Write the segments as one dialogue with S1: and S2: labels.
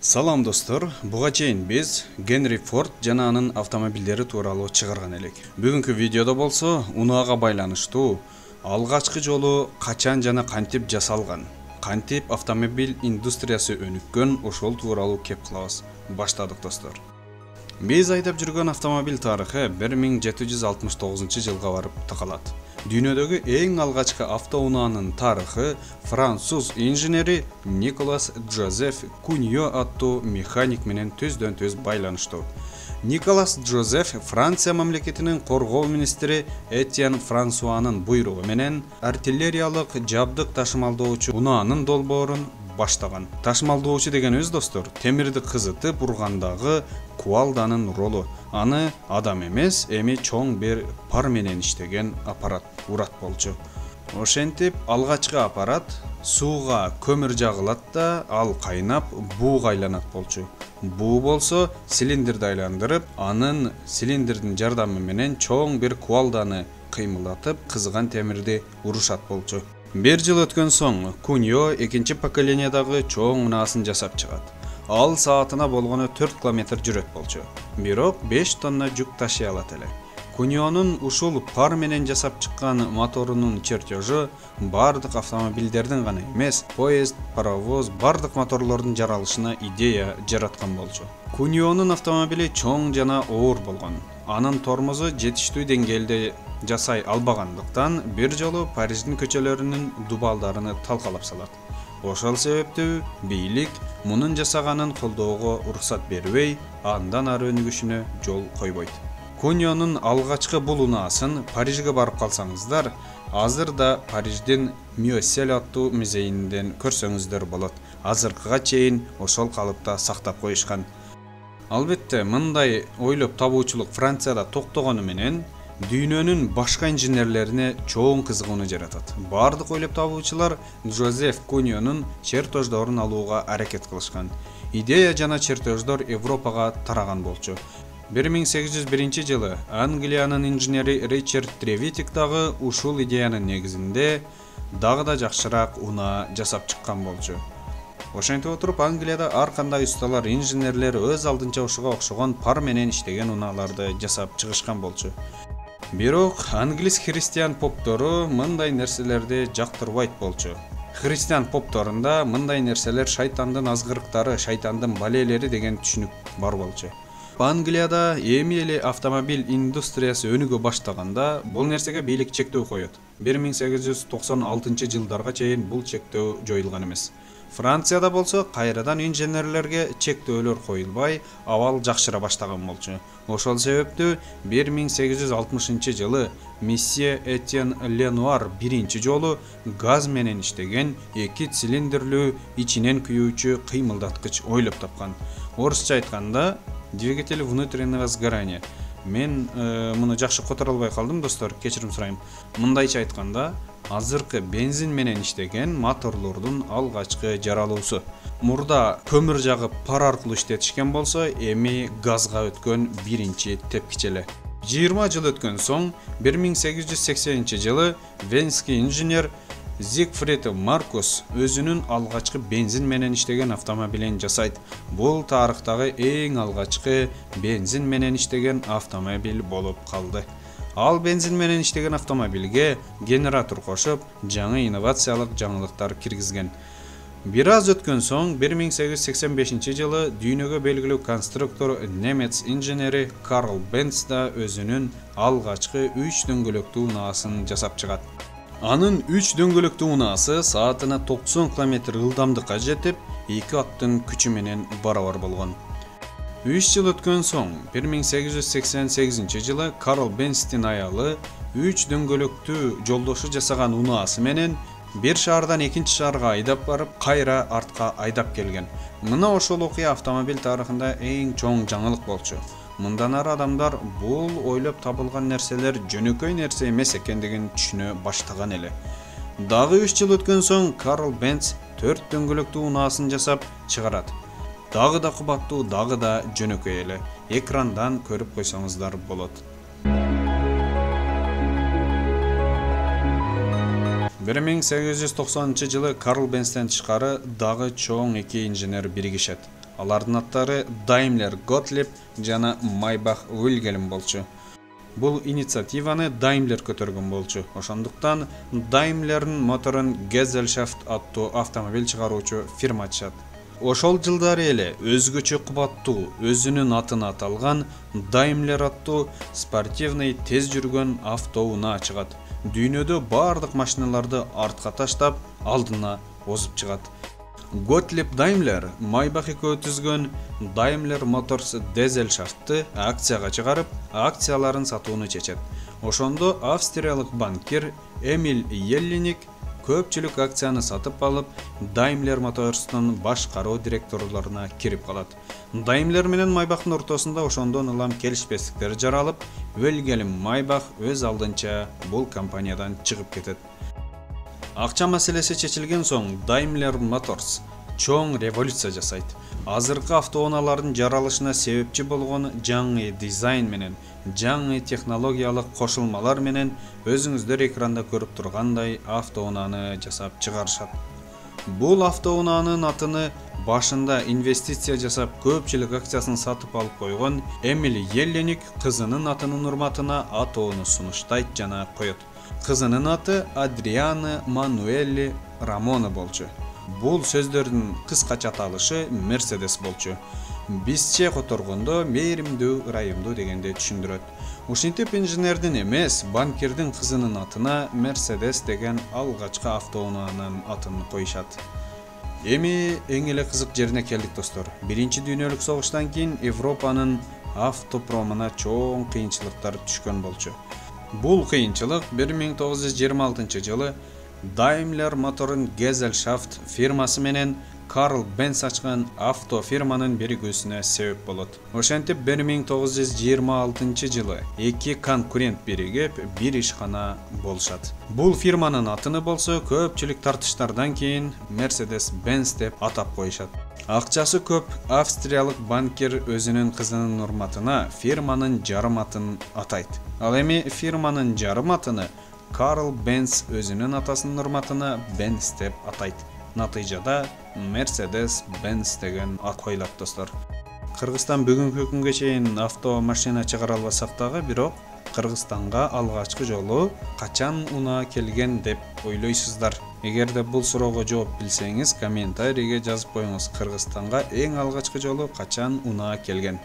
S1: Салам достор, буга чейин биз Генри Форд жана анын автомобилдери тууралуу чыгарган элек. Бүгүнкү видеодо болсо унаага байланыштуу алгачкы жолу качан жана кантип жасалган, кантип автомобиль индустриясы өнүккөн ошол тууралуу кеп кылабыз. Баштадык достор. Биз айдап жүргөн автомобиль тарыхы 1769-жылга барып такалат. Дүйнөдөгү эң алгачкы автоунаанын тарыхы француз инженери Николас Жозеф Куньо аттуу механик менен төздөн-төз байланыштуу. Николас Жозеф Франция мамлекетинин коргоо министри Этьен Франсуанын буйругу менен артиллериялык жабдык ташымалдоочу унаанын долбоорун баштаган. Ташымалдоочу деген өз достор, темирди кызытып ургандагы куалданын ролу. Аны адам эмес, эми чоң бир пар менен иштеген аппарат урат болчу. Ошентип алгачкы аппарат сууга көмүр жагылат да, ал кайнап бууга айланат болчу. Буу болсо цилиндрди айландырып, анын цилиндрдин жардамы менен чоң бир куалданы кыймылдатып, кызган темирди урушат болчу. Бир жыл өткөн соң Куньо экинчи поколениядагы чоң унаасын жасап чыгат. Ал саатына болгону 4 км жүрөт болчу. Бирок 5 тонна жүк ташый алат эле. Куньонун ушул пар менен жасап чыккан моторунун чертежу бардык автомобилдердин гана эмес, поезд, паровоз, бардык моторлордун жаралышына идея жараткан болчу. Куньонун автомобили чоң жана оор болгон. Анын тормозу жетиштүү деңгээлде жасай албагандыктан бир жолу Париждин көчөлөрүнүн дубалдарын талкалап салат. Ошол себептүү бийлик мунун жасаганын колдоого уруксат бербей, андан ары өнүгүшүнө жол койбойт. Куньонун алгачкы бул унаасын Парижге барып калсаңыздар, азыр да Париждин Мюссель аттуу музейинден көрсөңүздөр болот. Азыркыга чейин ошол калыпта сактап коюшкан. Албетте, мындай ойлоп табуучулук Францияда токтогону менен дүйнөнүн башка инженерлерине чоң кызыгууну жаратат. Бардык ойлоп табуучулар Жозеф Куньонун чертеждорун алууга аракет кылышкан. Идея жана чертеждор Европага тараган болчу. 1801 жылы Англиянын инженери Ричард Тревитик дагы ушул идеянын негизинде дагы да жакшыраак унаа жасап чыккан болчу. Ошентип отуруп Англияда ар кандай ustalar, инженерлер өз алдынча ушуга окшогон пар менен иштеген унааларды жасап чыгышкан болчу. Бирок англис христиан поптору мындай нерселерди жактырбайт болчу. Христиан попторунда мындай нерселер шайтандын азгырыктары, шайтандын балелери деген түшүнүк бар болчу. Англияда эми эле автомобиль индустриясы өнүгө баштаганда бул нерсеге бийлик чектөө коёт. 1896 жылдарга чейин бул чектөө жоюлган эмес. Францияда болсо кайрадан инженерлерге чектөөлөр коюлбай, абал жакшыра баштаган болчу. Ошол себептүү 1860 жылы месье Этьен Ленуар биринчи жолу газ менен иштеген 2 цилиндрлүү ичинен күйүүчү кыймылдаткыч ойлоп тапкан. Орусча айтканда двигатель внутреннего сгорания. Мен муну жакшы которо албай калдым, достор, кечирим сурайм. Мындайча айтканда, азыркы бензин менен иштеген моторлордун алгачкы жаралуусу. Мурда көмүр жагып пар аркылуу иштетишкен болсо, эми газга өткөн биринчи тепкич эле. 20 жыл өткөн соң 1880 жылы венский инженер Зигфрид Маркус өзүнүн алгачкы бензин менен иштеген автомобилин жасайт. Бул тарыхтагы эң алгачкы бензин менен иштеген автомобиль болуп калды. Ал бензин менен иштеген автомобилге генератор кошуп, жаңы инновациялык жаңылыктар киргизген. Бир аз өткөн соң 1885 жылы дүйнөгө белгилүү конструктор немец инженери Карл Бенц да өзүнүн алгачкы 3 дөңгөлөктүү унаасын жасап чыгат. Анын 3 дөңгөлөктүү унаасы саатына 90 км ылдамдыкка жетип, 2 аттын күчү менен барабар болгон. 3 жыл өткөн соң 1888 жылы Карл Бенстин аялы 3 дөңгөлөктүү жолдошу жасаган унаасы менен бир шаардан экинчи шаарга айдап барып, кайра артка айдап келген. Мына ошол окуя автомобиль тарыхында эң чоң жаңылык болчу. Мындан ары адамдар бул ойлоп табылган нерселер жөнөкөй нерсе эмес экендигин түшүнө баштаган эле. Дагы 3 жыл өткөн соң Карл Бенц 4 дөңгөлөктүү унаасын жасап чыгарат. Дагы да кубаттуу, дагы да жөнөкөй эле. Экрандан көрүп койсоңуздар болот. 1890 жылы Карл Бенстен тышкары дагы чоң 2 инженер биригишет. Алардын аттары Daimler Gottlieb жана Maybach Wilhelm болчу. Бул инициативаны Daimler көтөргөн болчу. Ошондуктан Daimler'ин моторун Gesellschaft аттуу автомобиль чыгаруучу фирма ачат. Ошол жылдары эле өзгөчө кубаттуу, өзүнүн атына аталган Daimler аттуу спортивный тез жүргөн автоунаа чыгат. Дүйнөдө бардык машиналарды артка таштап, алдына озуп чыгат. Gottlieb Daimler Maybach экөө түзгөн Daimler Motors Gesellschaft'ты акцияга чыгарып, акцияларын сатууну чечет. Ошондо австриялык банкир Эмиль Еллиник көпчүлүк акцияны сатып алып, Daimler Motors'тун башкаруу директорлоруна кирип калат. Daimler менен Maybach'тын ортосунда ошондон улам келишпестиктер жаралып, Wilhelm Maybach өз алдынча бул компаниядан чыгып кетет. Акча маселеси чечилген соң Daimler Motors чоң революция жасайт. Азыркы автоунаалардын жаралышына себепчи болгон жаңы дизайн менен, жаңы технологиялык кошулмалар менен өзүңүздөр экранда көрүп тургандай автоунааны жасап чыгарышат. Бул автоунаанын атыны башында инвестиция жасап көпчүлүк акциясын сатып алып койгон Эмиль Еллиник кызынын атынын урматына атоону сунуштайт жана коет. Кызынын аты Адриана Мануэлли Рамона болчу. Бул сөздөрдүн кыскача аталышы Mercedes болчу. Бизче которгондо мээримдүү, ырайымдуу дегенде түшүндүрөт. Ушинтип инженердин эмес, банкирдин кызынын атына Mercedes деген алгачкы автоунаанын атын коюшат. Эми эң эле кызык жерине келдик достор. Биринчи дүйнөлүк согуштан кийин Европанын автопромуна чоң кыйынчылыктар түшкөн болчу. Бул кыйынчылык 1926 жылы Daimler Motor'un Gesellschaft фирмасы менен Karl Benz ачкан авто фирманын биригүүсүнө себеп болот. Ошентип 1926 жылы эки конкурент биригип бир ишкана болушат. Бул фирманын атыны болсо көпчүлүк тартыштардан кийин Mercedes-Benz деп атап коюшат. Акчасы көп австриялык банкир өзүнүн кызынын урматына фирманын жарым атын атайт. Ал эми фирманын жарым атыны Karl Benz өзүнүн атасынын урматына Benz деп атайт. Натыйжада Mercedes-Benz деген ат коюлат достор. Кыргызстан бүгүнкү күнгө чейин авто машина чыгара албасак дагы, бирок Кыргызстанга алгачкы жолу качан унаа келген деп ойлойсуздар? Эгерде бул суроого жооп билсеңиз, комментарийге жазып коюңуз. Кыргызстанга эң алгачкы жолу качан унаа келген?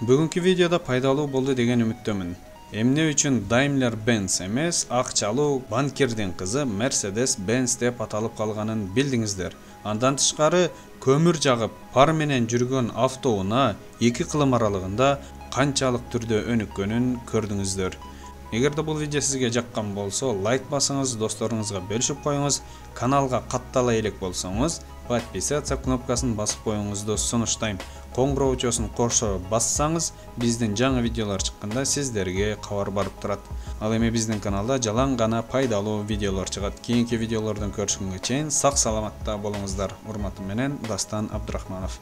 S1: Бүгүнкү видеодо пайдалуу болду деген үмүттөмүн. Эмне үчүн Daimler-Benz эмес, акчалуу банкирдин кызы Mercedes-Benz деп аталып калганын билдиңиздер. Андан тышкары көмүр жагып, пар менен жүргөн автоунаа эки кылым аралыгында канчалык түрдө өнүккөнүн көрдүңүздөр. Эгерде бул видео сизге жаккан болсо, лайк басыңыз, досторуңузга бөлүшүп коюңуз, каналга каттала элек болсоңуз, подписаться кнопкасын басып коюңузду сунуштайм. Коңгуроочосун кошо бассаңыз, биздин жаңы видеолор чыкканда сиздерге кабар барып турат. Ал эми биздин каналда жалаң гана пайдалуу видеолор чыгат. Кийинки видеолордон көрүшкөнгө чейин сак саламатта болуңуздар. Урматым менен Дастан Абдурахманов.